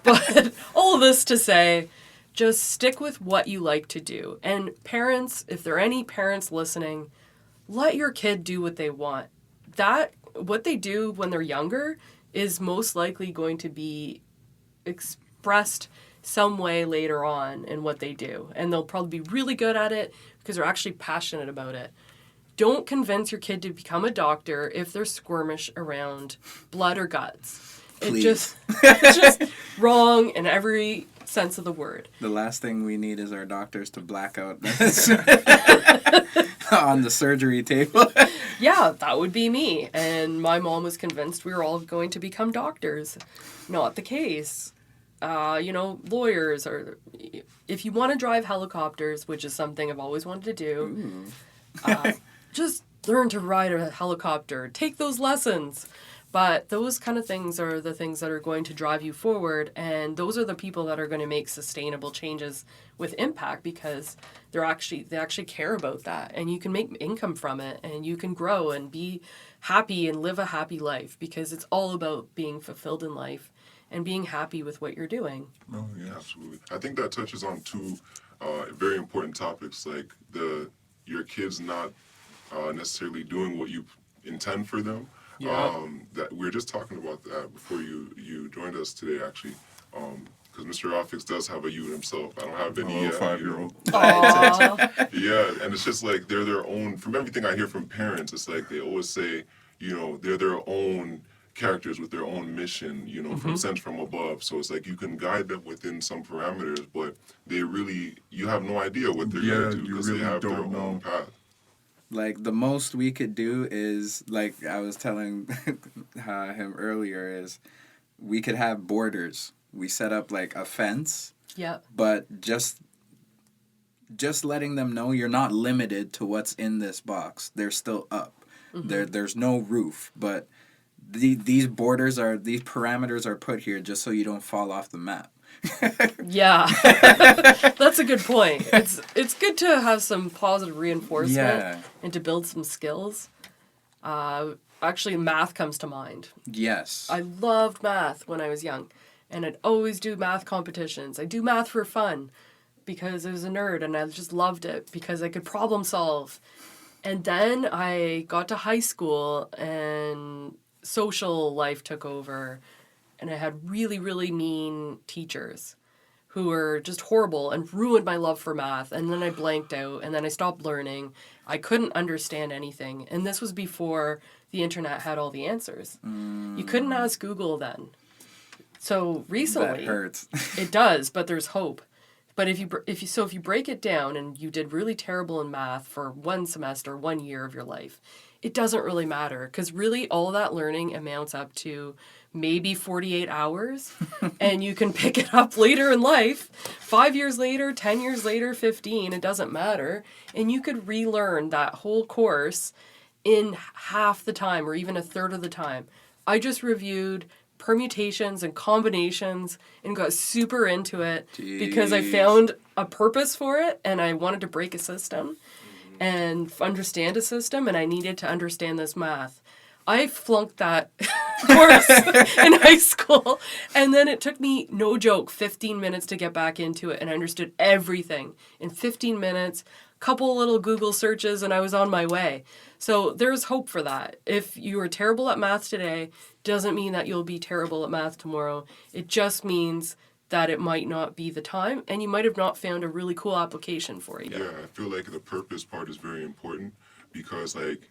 But all of this to say, just stick with what you like to do. And parents, if there are any parents listening, let your kid do what they want. What they do when they're younger is most likely going to be expressed some way later on in what they do. And they'll probably be really good at it because they're actually passionate about it. Don't convince your kid to become a doctor if they're squirmish around blood or guts. Please. It's just wrong in every sense of the word. The last thing we need is our doctors to black out on the surgery table. Yeah, that would be me. And my mom was convinced we were all going to become doctors. Not the case. Lawyers, or if you want to drive helicopters, which is something I've always wanted to do, just learn to ride a helicopter. Take those lessons. But those kind of things are the things that are going to drive you forward, and those are the people that are going to make sustainable changes with impact, because they actually care about that, and you can make income from it, and you can grow and be happy and live a happy life, because it's all about being fulfilled in life and being happy with what you're doing. Oh, yeah, absolutely. I think that touches on two very important topics, like your kids not necessarily doing what you intend for them. Yeah. That we were just talking about that before you joined us today, actually. Because Mr.RawFix does have a youth himself. I don't have any yet. 5-year-old. Aww. Yeah, and it's just like they're their own. From everything I hear from parents, it's like they always say, they're their own characters with their own mission, from sent from above. So it's like you can guide them within some parameters, but you have no idea what they're going to do because they have their own path. Like, the most we could do is, like I was telling him earlier, is we could have borders. We set up, like, a fence. Yeah. But just letting them know you're not limited to what's in this box. They're still up. There's no roof. But these parameters are put here just so you don't fall off the map. Yeah. That's a good point. It's good to have some positive reinforcement and to build some skills. Actually, math comes to mind. Yes. I loved math when I was young, and I'd always do math competitions. I do math for fun because I was a nerd, and I just loved it because I could problem solve. And then I got to high school, and social life took over, and I had really, really mean teachers who were just horrible and ruined my love for math. And then I blanked out, and then I stopped learning. I couldn't understand anything. And this was before the internet had all the answers. You couldn't ask Google then. So recently, that hurts. It does, but there's hope. But if you break it down and you did really terrible in math for 1 semester, 1 year of your life, it doesn't really matter, because really all that learning amounts up to maybe 48 hours, and you can pick it up later in life, 5 years later, 10 years later, 15, it doesn't matter, and you could relearn that whole course in half the time or even a third of the time. I just reviewed permutations and combinations and got super into it because I found a purpose for it, and I wanted to break a system and understand a system, and I needed to understand this math. I flunked that course in high school, and then it took me, no joke, 15 minutes to get back into it, and I understood everything in 15 minutes, couple little Google searches, and I was on my way. So there's hope for that. If you are terrible at math today, doesn't mean that you'll be terrible at math tomorrow. It just means that it might not be the time, and you might have not found a really cool application for it yet. Yeah, I feel like the purpose part is very important because, like,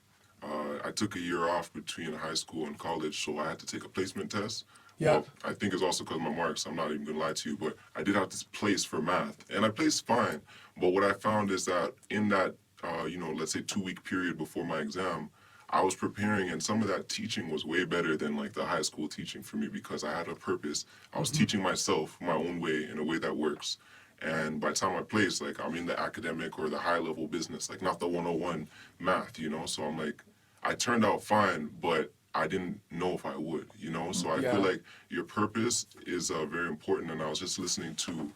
I took a year off between high school and college, so I had to take a placement test. Yeah. Well, I think it's also because of my marks. I'm not even going to lie to you, but I did have to place for math, and I placed fine. But what I found is that in that, let's say 2-week period before my exam, I was preparing, and some of that teaching was way better than like the high school teaching for me because I had a purpose. I was teaching myself my own way in a way that works. And by the time I placed, like, I'm in the academic or the high level business, like not the 101 math, So I'm like, I turned out fine, but I didn't know if I would, So I feel like your purpose is very important. And I was just listening to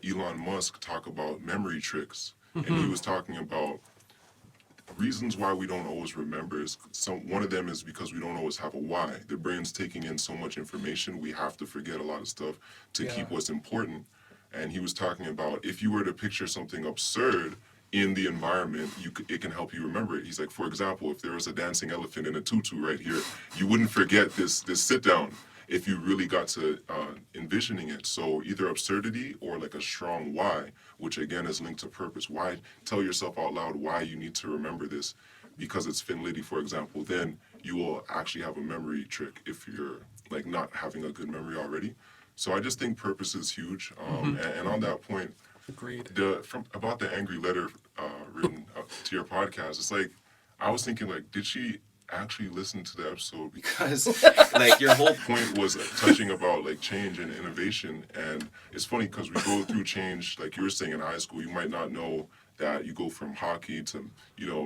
Elon Musk talk about memory tricks. And he was talking about reasons why we don't always remember. One of them is because we don't always have a why. The brain's taking in so much information, we have to forget a lot of stuff to keep what's important. And he was talking about if you were to picture something absurd in the environment, it can help you remember it. He's like, for example, if there was a dancing elephant in a tutu right here, you wouldn't forget this sit down if you really got to envisioning it. So either absurdity or like a strong why, which again is linked to purpose. Why? Tell yourself out loud why you need to remember this. Because it's Finliti, for example, then you will actually have a memory trick if you're like not having a good memory already. So I just think purpose is huge. And on that point, Agreed. About the angry letter written to your podcast, it's like, I was thinking, like, did she actually listen to the episode? Because, like, your whole point was touching about, like, change and innovation. And it's funny because we go through change, like you were saying in high school, you might not know that you go from hockey to,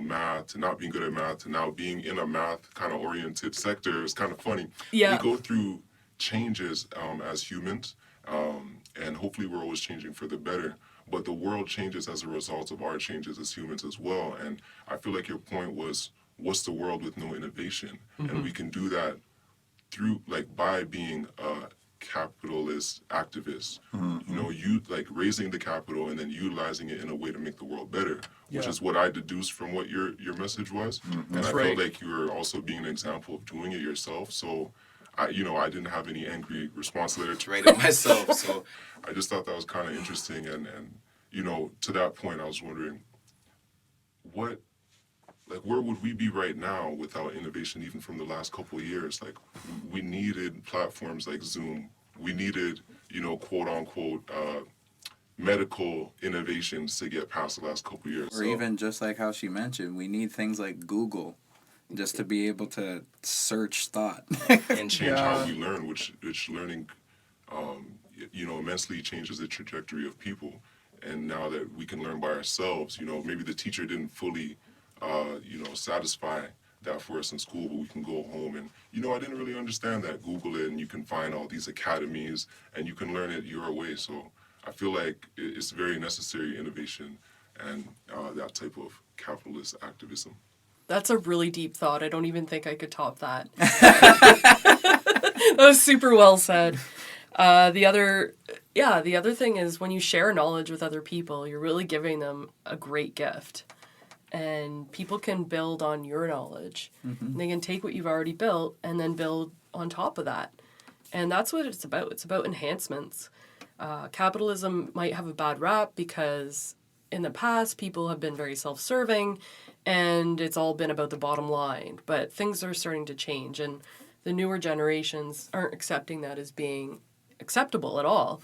math, to not being good at math, to now being in a math kind of oriented sector. It's kind of funny. Yeah. We go through changes as humans, and hopefully we're always changing for the better. But the world changes as a result of our changes as humans as well. And I feel like your point was, what's the world with no innovation? And we can do that through, by being a capitalist activist. You raising the capital and then utilizing it in a way to make the world better, which is what I deduced from what your message was. And I felt like you were also being an example of doing it yourself. So I didn't have any angry response letter to write it myself. So I just thought that was kind of interesting. And to that point, I was wondering, where would we be right now without innovation, even from the last couple of years? We needed platforms like Zoom. We needed, quote unquote, medical innovations to get past the last couple of years. Or even just like how she mentioned, we need things like Google just to be able to search thought. And change how we learn, which learning, immensely changes the trajectory of people. And now that we can learn by ourselves, maybe the teacher didn't fully, satisfy that for us in school, but we can go home and, I didn't really understand that. Google it, and you can find all these academies, and you can learn it your way. So I feel like it's very necessary innovation and that type of capitalist activism. That's a really deep thought. I don't even think I could top that. That was super well said. The other thing is when you share knowledge with other people, you're really giving them a great gift. And people can build on your knowledge. And they can take what you've already built and then build on top of that. And that's what it's about. It's about enhancements. Capitalism might have a bad rap because in the past, people have been very self-serving and it's all been about the bottom line. But things are starting to change, and the newer generations aren't accepting that as being acceptable at all.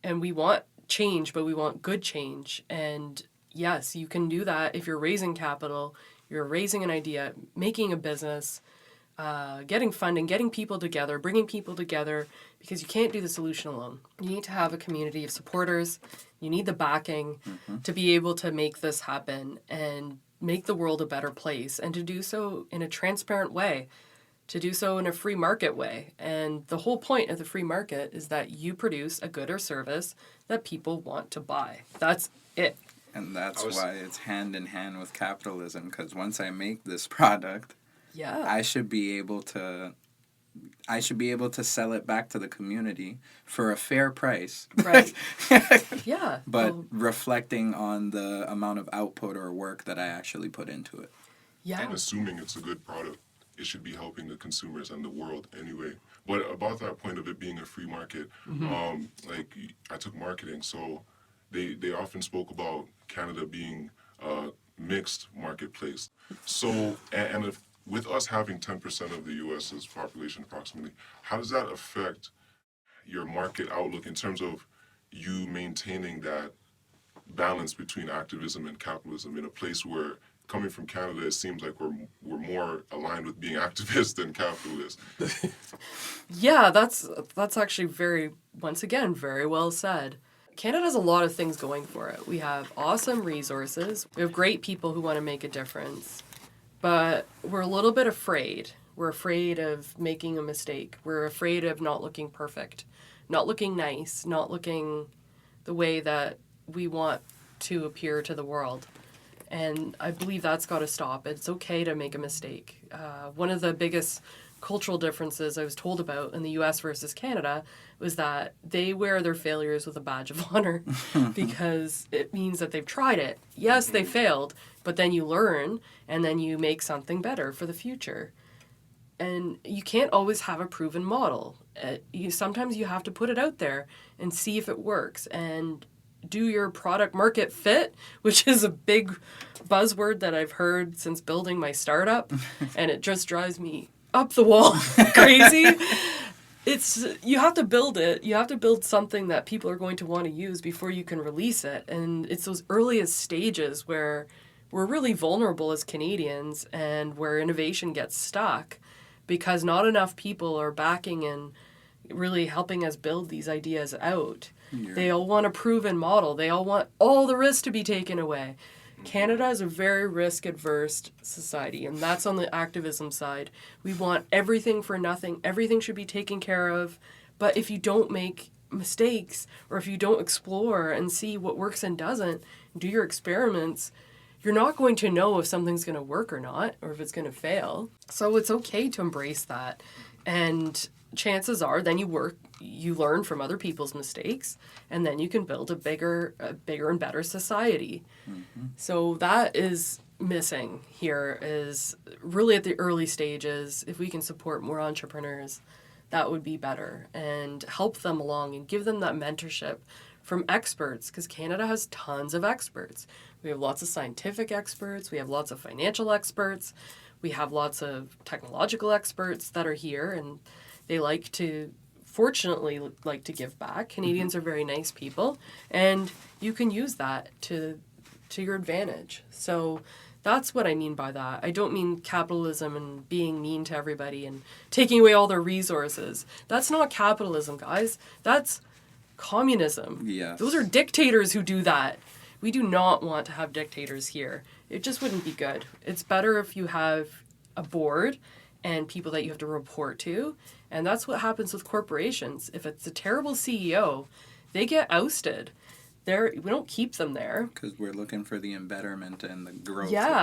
And we want change, but we want good change. And yes, you can do that if you're raising capital, you're raising an idea, making a business, getting funding, getting people together, bringing people together, because you can't do the solution alone. You need to have a community of supporters. You need the backing to be able to make this happen and make the world a better place, and to do so in a transparent way, to do so in a free market way. And the whole point of the free market is that you produce a good or service that people want to buy. That's it. And that's why it's hand in hand with capitalism, because once I make this product, I should be able to sell it back to the community for a fair price. Right. Yeah. But reflecting on the amount of output or work that I actually put into it. Yeah. And assuming it's a good product, it should be helping the consumers and the world anyway. But about that point of it being a free market, I took marketing, so they often spoke about Canada being a mixed marketplace. So, and if, with us having 10% of the U.S.'s population approximately, how does that affect your market outlook in terms of you maintaining that balance between activism and capitalism in a place where, coming from Canada, it seems like we're more aligned with being activists than capitalists? Yeah, that's actually very well said. Canada has a lot of things going for it. We have awesome resources. We have great people who want to make a difference. But we're a little bit afraid. We're afraid of making a mistake. We're afraid of not looking perfect, not looking nice, not looking the way that we want to appear to the world. And I believe that's got to stop. It's okay to make a mistake. One of the biggest cultural differences I was told about in the US versus Canada was that they wear their failures with a badge of honor because it means that they've tried it. Yes, they failed, but then you learn and then you make something better for the future. And you can't always have a proven model. Sometimes you have to put it out there and see if it works, and do your product market fit, which is a big buzzword that I've heard since building my startup, and it just drives me up the wall crazy. You have to build it. You have to build something that people are going to want to use before you can release it. And it's those earliest stages where we're really vulnerable as Canadians and where innovation gets stuck because not enough people are backing and really helping us build these ideas out. They all want a proven model. They all want all the risk to be taken away. Canada is a very risk-adverse society, and that's on the activism side. We want everything for nothing. Everything should be taken care of. But if you don't make mistakes, or if you don't explore and see what works and doesn't, do your experiments, you're not going to know if something's going to work or not, or if it's going to fail. So it's okay to embrace that. And chances are then you learn from other people's mistakes, and then you can build a bigger and better society. Mm-hmm. So that is missing here, is really at the early stages. If we can support more entrepreneurs, that would be better, and help them along and give them that mentorship from experts, because Canada has tons of experts. We have lots of scientific experts, we have lots of financial experts, we have lots of technological experts that are here, and they fortunately like to give back. Canadians are very nice people, and you can use that to your advantage. So that's what I mean by that. I don't mean capitalism and being mean to everybody and taking away all their resources. That's not capitalism, guys. That's communism. Yes. Those are dictators who do that. We do not want to have dictators here. It just wouldn't be good. It's better if you have a board and people that you have to report to. And that's what happens with corporations. If it's a terrible CEO, they get ousted. We don't keep them there. Because we're looking for the embetterment and the growth. Yeah.